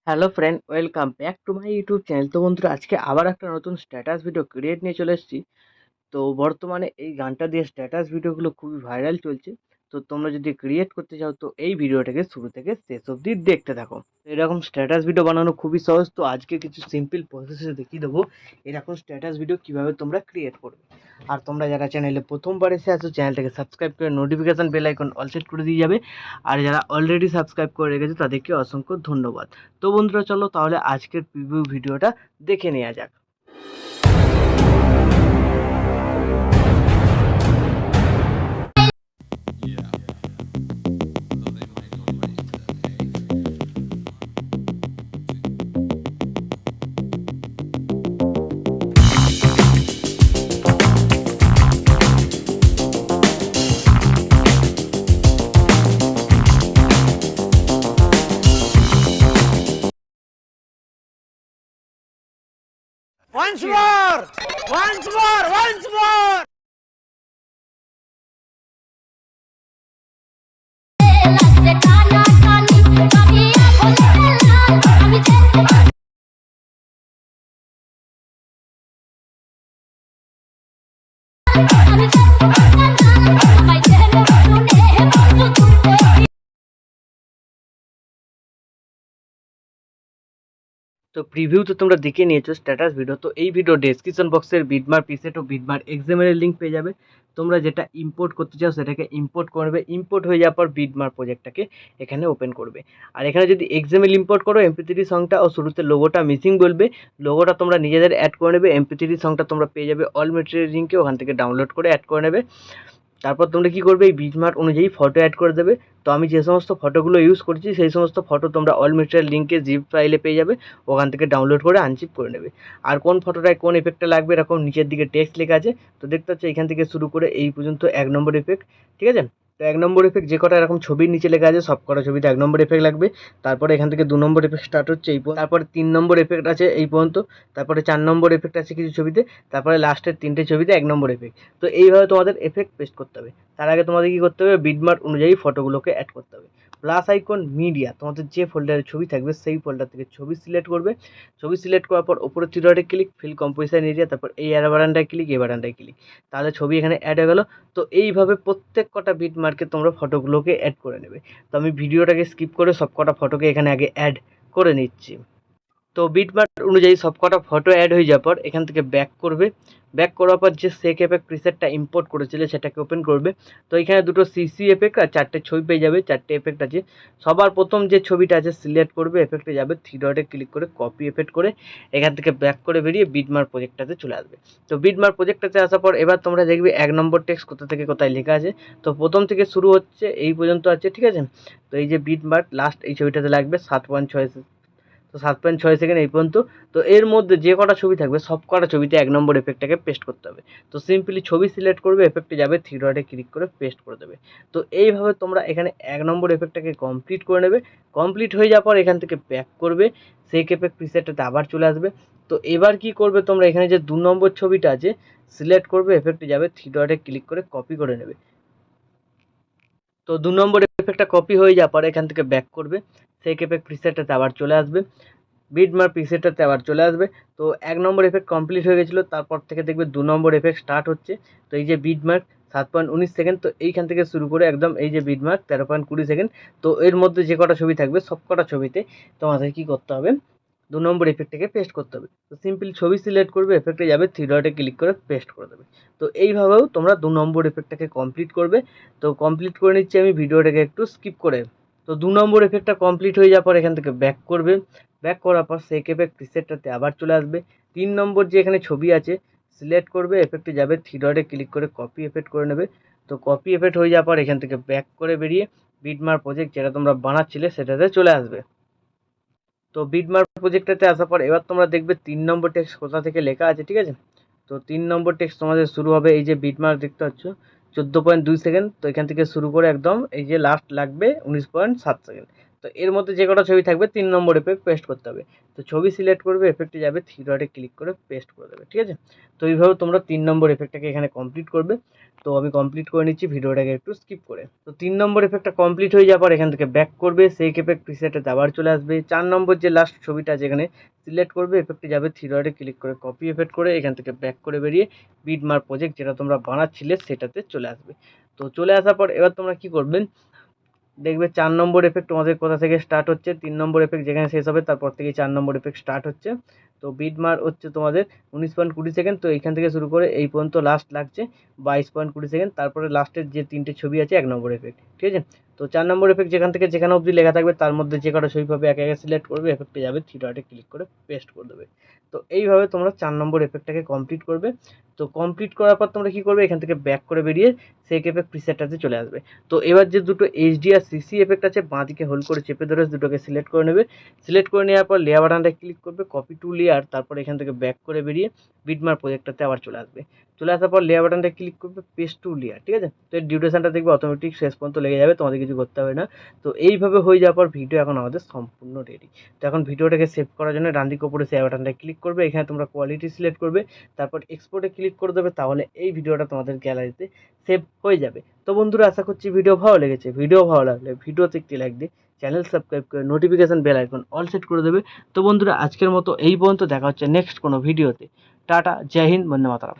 Hello friend, welcome back to my YouTube channel. তো বন্ধুরা, আজকে আবার একটা নতুন স্ট্যাটাস ভিডিও ক্রিয়েট নিয়ে চলে এসেছি। তো বর্তমানে এই গানটা দিয়ে স্ট্যাটাস ভিডিওগুলো খুবই ভাইরাল চলছে। তো তোমরা যদি ক্রিয়েট করতে চাও তো এই ভিডিওটাকে শুরু থেকে শেষ অবধি দেখতে থাকো। এরকম স্ট্যাটাস ভিডিও বানানো খুবই সহজ। তো আজকে কিছু সিম্পল প্রসেসে দেখিয়ে দেবো এরকম স্ট্যাটাস ভিডিও কিভাবে তোমরা ক্রিয়েট করবে। আর তোমরা যারা চ্যানেলে প্রথমবার এসে আসো, চ্যানেলটাকে সাবস্ক্রাইব করে notification bell icon all set করে দিয়ে যাবে। আর যারা অলরেডি সাবস্ক্রাইব করে রেখেছে তাদেরকে অসংখ্য ধন্যবাদ। তো বন্ধুরা, চলো তাহলে আজকের প্রিভিউ ভিডিওটা দেখে নেওয়া যাক। Once more! Once more! Once more! তো প্রিভিউ তো তোমরা দেখে নিয়েছো স্ট্যাটাস ভিডিও। তো এই ভিডিও ডেসক্রিপশন বক্সের বিটমার প্রিসেট ও বিটমার এক্সএমএল লিঙ্ক পেয়ে যাবে। তোমরা যেটা ইম্পোর্ট করতে চাও সেটাকে ইম্পোর্ট করবে। ইম্পোর্ট হয়ে যাওয়ার পর বিটমার প্রজেক্টটাকে এখানে ওপেন করবে। আর এখানে যদি এক্সএমএল ইম্পোর্ট করো, এমপি3 সংটা ও শুরুতে লোগোটা মিসিং বলবে। লোগোটা তোমরা নিজেদের অ্যাড করে নেবে। এমপি3 সংটা তোমরা পেয়ে যাবে অল মেটেরিয়াল লিঙ্কে, ওখান থেকে ডাউনলোড করে অ্যাড করে নেবে। তারপর তোমরা কী করবে, এই বিটমার্ক অনুযায়ী ফটো অ্যাড করে দেবে। তো আমি যে সমস্ত ফটোগুলো ইউজ করছি সেই সমস্ত ফটো তোমরা অল মেটেরিয়াল লিঙ্কে জিপ ফাইলে পেয়ে যাবে, ওখান থেকে ডাউনলোড করে আনজিপ করে নেবে। আর কোন ফটোটায় কোন এফেক্টটা লাগবে এরকম নিচের দিকে টেক্সট লেখা আছে। তো দেখতে পাচ্ছ এখান থেকে শুরু করে এই পর্যন্ত 1 নম্বর এফেক্ট, ঠিক আছে। তো 1 নম্বর এফেক্ট যে কটা এরকম ছবির নিচে লেখা আছে সব কটা ছবিতে 1 নম্বর এফেক্ট লাগবে। তারপরে এখান থেকে 2 নম্বর এফেক্ট স্টার্ট হচ্ছে এই পর্যন্ত, তারপরে 3 নম্বর এফেক্ট আছে এই পর্যন্ত, তারপরে 4 নম্বর এফেক্ট আছে কিছু ছবিতে, তারপরে লাস্টের 3টে ছবিতে 1 নম্বর এফেক্ট। তো এইভাবে তোমাদের এফেক্ট পেস্ট করতে হবে। তার আগে তোমাদের কী করতে হবে, বিটমার্ক অনুযায়ী ফটোগুলোকে অ্যাড করতে হবে। প্লাস আইকন মিডিয়া, তোমাদের যে ফোল্ডারে ছবি থাকবে সেই ফোল্ডার থেকে ছবি সিলেক্ট করবে। ছবি সিলেক্ট করার পর ওপরে three click, fill composition area, তারপর এই এর বারান্দায় ক্লিক, এই বারান্দায় ক্লিক, তাহলে ছবি এখানে অ্যাড হয়ে গেলো। তো এইভাবে প্রত্যেক কটা বিটমার্কে তোমরা ফটোগুলোকে অ্যাড করে নেবে। তো আমি ভিডিওটাকে স্কিপ করে সব কটা ফটোকে এখানে আগে অ্যাড করে নিচ্ছি। তো বিটমার্ক অনুযায়ী সব কটা ফটো অ্যাড হয়ে যাওয়ার পর এখান থেকে ব্যাক করবে। ব্যাক করার পর যে সেক এফেক্ট প্রিসেটটা ইম্পোর্ট করেছিলে সেটাকে ওপেন করবে। তো এখানে দুটো সিসি এফেক্ট আর 4টে ছবি পেয়ে যাবে, 4টে এফেক্ট আছে। সবার প্রথম যে ছবিটা আছে সিলেক্ট করবে, এফেক্টে যাবে, থ্রি ডটে ক্লিক করে কপি এফেক্ট করে এখান থেকে ব্যাক করে বেরিয়ে বিটমার্ক প্রজেক্টটাতে চলে আসবে। তো বিটমার্ক প্রজেক্টটাতে আসার পর এবার তোমরা দেখবে 1 নম্বর টেক্সট কোথা থেকে কোথায় লেখা আছে। তো প্রথম থেকে শুরু হচ্ছে এই পর্যন্ত আছে, ঠিক আছে। তো এই যে বিটমার্ক লাস্ট এই ছবিটাতে লাগবে 7.6, তো 7.6 সেকেন্ড এই পর্যন্ত। তো এর মধ্যে যে কটা ছবি থাকবে সব কটা ছবিতে 1 নম্বর এফেক্টটাকে পেস্ট করতে হবে। তো সিম্পলি ছবি সিলেক্ট করবে, এফেক্টে যাবে, থ্রি ডটে ক্লিক করে পেস্ট করে দেবে। তো এইভাবে তোমরা এখানে 1 নম্বর এফেক্টটাকে কমপ্লিট করে নেবে। কমপ্লিট হয়ে যাওয়ার পর এখান থেকে ব্যাক করবে, সেই এফেক্ট প্রিসেটটাতে আবার চলে আসবে। তো এবার কি করবে, তোমরা এখানে যে 2 নম্বর ছবিটা আছে সিলেক্ট করবে, এফেক্টে যাবে, থ্রি ডটে ক্লিক করে কপি করে নেবে। তো 2 নম্বর এফেক্টটা কপি হয়ে যাওয়ার পর এখান থেকে ব্যাক করবে, সেই এফেক্ট প্রিসেটটাতে আবার চলে আসবে, বিটমার্ক প্রিসেটটাতে আবার চলে আসবে। তো 1 নম্বর এফেক্ট কমপ্লিট হয়ে গেছিলো, তারপর থেকে দেখবে 2 নম্বর এফেক্ট স্টার্ট হচ্ছে। তো এই যে বিটমার্ক 7.19 সেকেন্ড, তো এইখান থেকে শুরু করে একদম এই যে বিটমার্ক 13.20 সেকেন্ড। তো এর মধ্যে যে কটা ছবি থাকবে সব কটা ছবিতে তোমাদের কী করতে হবে, 2 নম্বর এফেক্টটাকে পেস্ট করতে হবে। তো সিম্পল ছবি সিলেক্ট করবে, এফেক্টে যাবে, থ্রি ডটে ক্লিক করে পেস্ট করে দেবে। তো এইভাবেও তোমরা 2 নম্বর এফেক্টটাকে কমপ্লিট করবে। তো কমপ্লিট করে নিচ্ছি আমি ভিডিওটাকে একটু স্কিপ করে। তো 2 নম্বর এফেক্টটা কমপ্লিট হয়ে যাওয়ার পর এখান থেকে ব্যাক করবে। ব্যাক করার পর সেক এফেক্ট প্রিসেটটাতে আবার চলে আসবে। 3 নম্বর যে এখানে ছবি আছে সিলেক্ট করবে, এফেক্টে যাবে, থ্রি ডটে ক্লিক করে কপি এফেক্ট করে নেবে। তো কপি এফেক্ট হয়ে যাওয়ার পর এখান থেকে ব্যাক করে বেরিয়ে বিটমার্ক প্রজেক্ট যেটা তোমরা বানাচ্ছিলে সেটাতে চলে আসবে। তো বিটমার্ক প্রজেক্টটাতে আসার পর এবার তোমরা দেখবে 3 নম্বর টেক্সট কোথা থেকে লেখা আছে, ঠিক আছে। তো 3 নম্বর টেক্সট তোমাদের শুরু হবে, এই যে বিটমার্ক দেখতে পাচ্ছ 14.2 সেকেন্ড। তো এখান থেকে শুরু করে একদম এই যে লাস্ট লাগবে 19.7 সেকেন্ড। তো এর মধ্যে যে কটা ছবি থাকবে 3 নম্বর এফেক্ট পেস্ট করতে হবে। তো ছবি সিলেক্ট করবে, এফেক্টে যাবে, থ্রি ডটে ক্লিক করে পেস্ট করে দেবে, ঠিক আছে। তো এইভাবে তোমরা 3 নম্বর এফেক্টটাকে এখানে কমপ্লিট করবে। তো আমি কমপ্লিট করে নিচ্ছি ভিডিওটাকে একটু স্কিপ করে। তো 3 নম্বর এফেক্টটা কমপ্লিট হয়ে যাওয়ার পর এখান থেকে ব্যাক করবে, সেই এফেক্ট প্রিসেটে আবার চলে আসবে। 4 নম্বর যে লাস্ট ছবিটা আছে এখানে সিলেক্ট করবে, এফেক্টে যাবে, থ্রি ডটে ক্লিক করে কপি এফেক্ট করে এখান থেকে ব্যাক করে বেরিয়ে বিটমার্ক প্রজেক্ট যেটা তোমরা বানাচ্ছিলে সেটাতে চলে আসবে। তো চলে আসার পর এবার তোমরা কি করবে, দেখবে 4 নম্বর এফেক্ট তোমাদের কোথা থেকে স্টার্ট হচ্ছে, 3 নম্বর এফেক্ট যেখানে শেষ হবে তারপর থেকে 4 নম্বর এফেক্ট স্টার্ট হচ্ছে। তো বিটমার্ক হচ্ছে তোমাদের 19.20 সেকেন্ড। তো এইখান থেকে শুরু করে এই পর্যন্ত লাস্ট লাগছে 22.20 সেকেন্ড। তারপরে লাস্টের যে 3টে ছবি আছে 1 নম্বর এফেক্ট, ঠিক আছে। তো 4 নম্বর এফেক্ট যেখান থেকে যেখানে অবধি লেখা থাকবে তার মধ্যে যে কটা ছবি পাবে একে একে সিলেক্ট করবে, এফেক্টে যাবে, থ্রি ডটে ক্লিক করে পেস্ট করে দেবে। তো এইভাবে তোমরা 4 নম্বর এফেক্টটাকে কমপ্লিট করবে। তো কমপ্লিট করার পর তোমরা কী করবে, এখান থেকে ব্যাক করে বেরিয়ে সেক এফেক্ট প্রিসেটটাতে চলে আসবে। তো এবার যে দুটো এইচডি আর সিসি এফেক্ট আছে বাঁদিকে হোল্ড করে চেপে ধরে দুটোকে সিলেক্ট করে নেবে। সিলেক্ট করে নেওয়ার পর লেয়ার বাটনটা ক্লিক করবে, কপি টু লেয়ার, তারপর এখান থেকে ব্যাক করে বেরিয়ে বিটমার্ক প্রজেক্টটাতে আবার চলে আসবে। চলে আসার পর লেয়ার বাটনটা ক্লিক করবে, পেস্ট টু লেয়ার, ঠিক আছে। তো এর ডিউরেশনটা দেখবে অটোমেটিক শেষ পর্যন্ত লেগে যাবে, তোমাদের কিছু করতে হবে না। তো এইভাবে হয়ে যাওয়ার পর ভিডিও এখন আমাদের সম্পূর্ণ রেডি। তো এখন ভিডিওটাকে সেভ করার জন্য ডান দিকে উপরে শেয়ার বাটনটা ক্লিক করবে, এখানে তোমরা কোয়ালিটি সিলেক্ট করবে, তারপর এক্সপোর্টে ক্লিক করে দেবে, তাহলে এই ভিডিওটা তোমাদের গ্যালারিতে সেভ হয়ে যাবে। তো বন্ধুরা আশা করছি ভিডিও ভালো লেগেছে। ভিডিও ভালো লাগলে ভিডিওতে একটি লাইক দিয়ে চ্যানেল সাবস্ক্রাইব করে notification bell icon all set করে দেবে। তো বন্ধুরা আজকের মতো এই পর্যন্ত, দেখা হচ্ছে নেক্সট কোনো ভিডিওতে। টাটা, জয় হিন্দ, বন্দে মাতরম।